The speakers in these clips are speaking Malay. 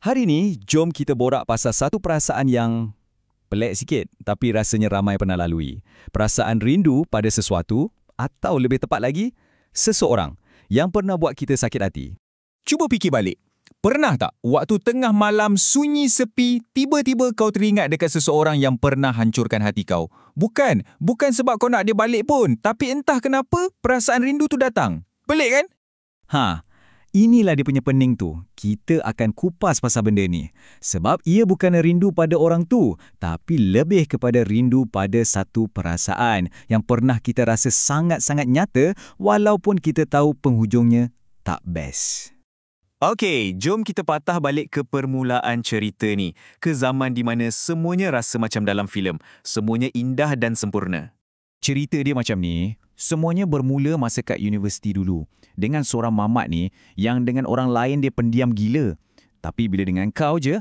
Hari ni, jom kita borak pasal satu perasaan yang pelik sikit tapi rasanya ramai pernah lalui. Perasaan rindu pada sesuatu atau lebih tepat lagi, seseorang yang pernah buat kita sakit hati. Cuba fikir balik. Pernah tak waktu tengah malam sunyi sepi, tiba-tiba kau teringat dekat seseorang yang pernah hancurkan hati kau? Bukan sebab kau nak dia balik pun, tapi entah kenapa perasaan rindu tu datang. Pelik kan? Inilah dia punya pening tu. Kita akan kupas pasal benda ni. Sebab ia bukan rindu pada orang tu, tapi lebih kepada rindu pada satu perasaan yang pernah kita rasa sangat-sangat nyata walaupun kita tahu penghujungnya tak best. Okey, jom kita patah balik ke permulaan cerita ni. Ke zaman di mana semuanya rasa macam dalam filem. Semuanya indah dan sempurna. Cerita dia macam ni, semuanya bermula masa kat universiti dulu. Dengan seorang mamat ni, yang dengan orang lain dia pendiam gila. Tapi bila dengan kau je,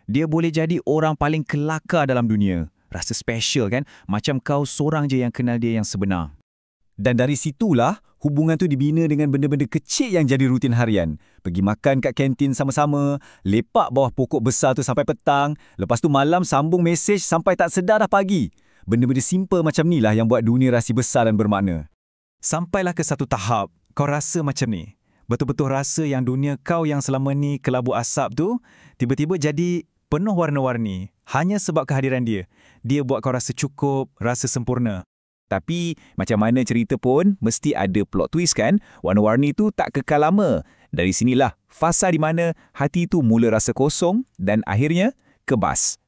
dia boleh jadi orang paling kelakar dalam dunia. Rasa special kan? Macam kau seorang je yang kenal dia yang sebenar. Dan dari situlah, hubungan tu dibina dengan benda-benda kecil yang jadi rutin harian. Pergi makan kat kantin sama-sama, lepak bawah pokok besar tu sampai petang, lepas tu malam sambung mesej sampai tak sedar dah pagi. Benda-benda simple macam ni lah yang buat dunia rasa besar dan bermakna. Sampailah ke satu tahap, kau rasa macam ni. Betul-betul rasa yang dunia kau yang selama ni kelabu asap tu, tiba-tiba jadi penuh warna-warni. Hanya sebab kehadiran dia. Dia buat kau rasa cukup, rasa sempurna. Tapi macam mana cerita pun, mesti ada plot twist kan? Warna-warni tu tak kekal lama. Dari sinilah fasa di mana hati tu mula rasa kosong dan akhirnya kebas.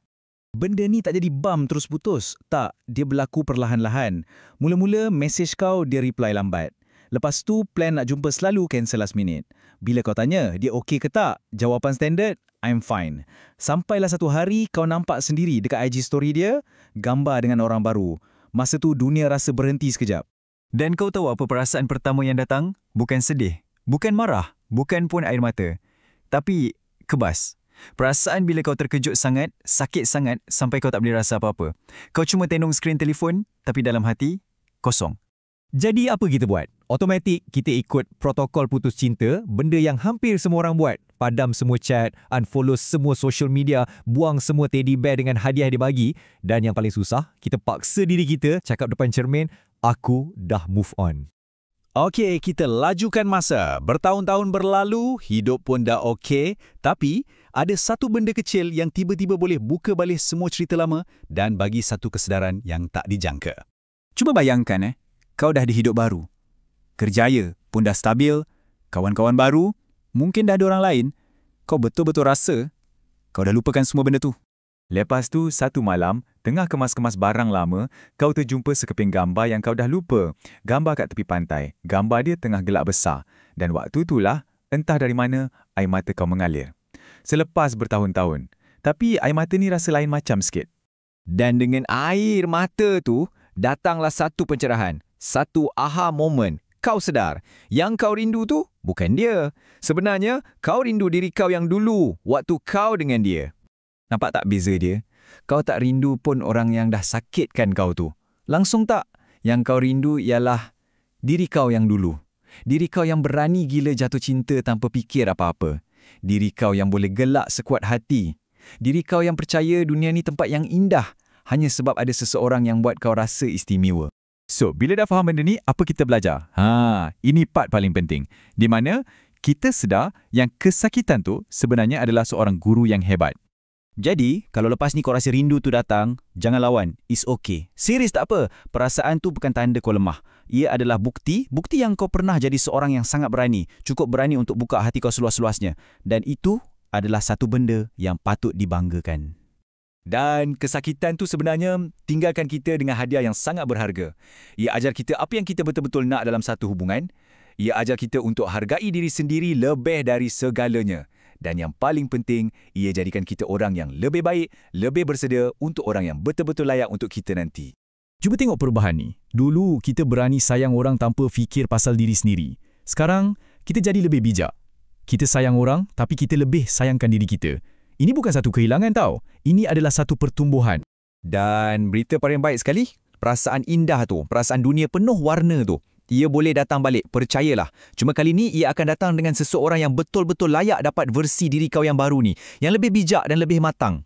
Benda ni tak jadi bam terus putus. Tak, dia berlaku perlahan-lahan. Mula-mula mesej kau dia reply lambat. Lepas tu plan nak jumpa selalu cancel last minute. Bila kau tanya dia okey ke tak, jawapan standard, I'm fine. Sampailah satu hari kau nampak sendiri dekat IG story dia, gambar dengan orang baru. Masa tu dunia rasa berhenti sekejap. Dan kau tahu apa perasaan pertama yang datang? Bukan sedih, bukan marah, bukan pun air mata. Tapi kebas. Perasaan bila kau terkejut sangat, sakit sangat sampai kau tak boleh rasa apa-apa. Kau cuma tengok skrin telefon, tapi dalam hati, kosong. Jadi apa kita buat? Automatik kita ikut protokol putus cinta, benda yang hampir semua orang buat. Padam semua chat, unfollow semua social media, buang semua teddy bear dengan hadiah dia bagi. Dan yang paling susah, kita paksa diri kita cakap depan cermin, aku dah move on. Okey, kita lajukan masa. Bertahun-tahun berlalu, hidup pun dah okey. Tapi, ada satu benda kecil yang tiba-tiba boleh buka balik semua cerita lama dan bagi satu kesedaran yang tak dijangka. Cuba bayangkan, kau dah ada hidup baru. Kerjaya pun dah stabil, kawan-kawan baru, mungkin dah ada orang lain. Kau betul-betul rasa kau dah lupakan semua benda tu. Lepas tu, satu malam, tengah kemas-kemas barang lama, kau terjumpa sekeping gambar yang kau dah lupa. Gambar kat tepi pantai. Gambar dia tengah gelap besar. Dan waktu itulah, entah dari mana, air mata kau mengalir. Selepas bertahun-tahun. Tapi air mata ni rasa lain macam sikit. Dan dengan air mata tu, datanglah satu pencerahan. Satu aha moment. Kau sedar, yang kau rindu tu bukan dia. Sebenarnya, kau rindu diri kau yang dulu, waktu kau dengan dia. Nampak tak beza dia? Kau tak rindu pun orang yang dah sakitkan kau tu. Langsung tak? Yang kau rindu ialah diri kau yang dulu. Diri kau yang berani gila jatuh cinta tanpa fikir apa-apa. Diri kau yang boleh gelak sekuat hati. Diri kau yang percaya dunia ni tempat yang indah hanya sebab ada seseorang yang buat kau rasa istimewa. So, bila dah faham benda ni, apa kita belajar? Ini part paling penting. Di mana kita sedar yang kesakitan tu sebenarnya adalah seorang guru yang hebat. Jadi, kalau lepas ni kau rasa rindu tu datang, jangan lawan. It's okay. Serius tak apa. Perasaan tu bukan tanda kau lemah. Ia adalah bukti yang kau pernah jadi seorang yang sangat berani. Cukup berani untuk buka hati kau seluas-luasnya. Dan itu adalah satu benda yang patut dibanggakan. Dan kesakitan tu sebenarnya tinggalkan kita dengan hadiah yang sangat berharga. Ia ajar kita apa yang kita betul-betul nak dalam satu hubungan. Ia ajar kita untuk hargai diri sendiri lebih dari segalanya. Dan yang paling penting, ia jadikan kita orang yang lebih baik, lebih bersedia untuk orang yang betul-betul layak untuk kita nanti. Cuba tengok perubahan ni. Dulu kita berani sayang orang tanpa fikir pasal diri sendiri. Sekarang, kita jadi lebih bijak. Kita sayang orang, tapi kita lebih sayangkan diri kita. Ini bukan satu kehilangan tau. Ini adalah satu pertumbuhan. Dan berita paling baik sekali, perasaan indah tu, perasaan dunia penuh warna tu, ia boleh datang balik, percayalah. Cuma kali ni ia akan datang dengan seseorang yang betul-betul layak dapat versi diri kau yang baru ni, yang lebih bijak dan lebih matang.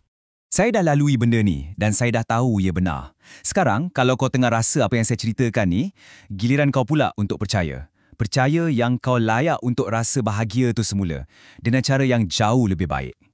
Saya dah lalui benda ni dan saya dah tahu ia benar. Sekarang, kalau kau tengah rasa apa yang saya ceritakan ni, giliran kau pula untuk percaya. Percaya yang kau layak untuk rasa bahagia tu semula dengan cara yang jauh lebih baik.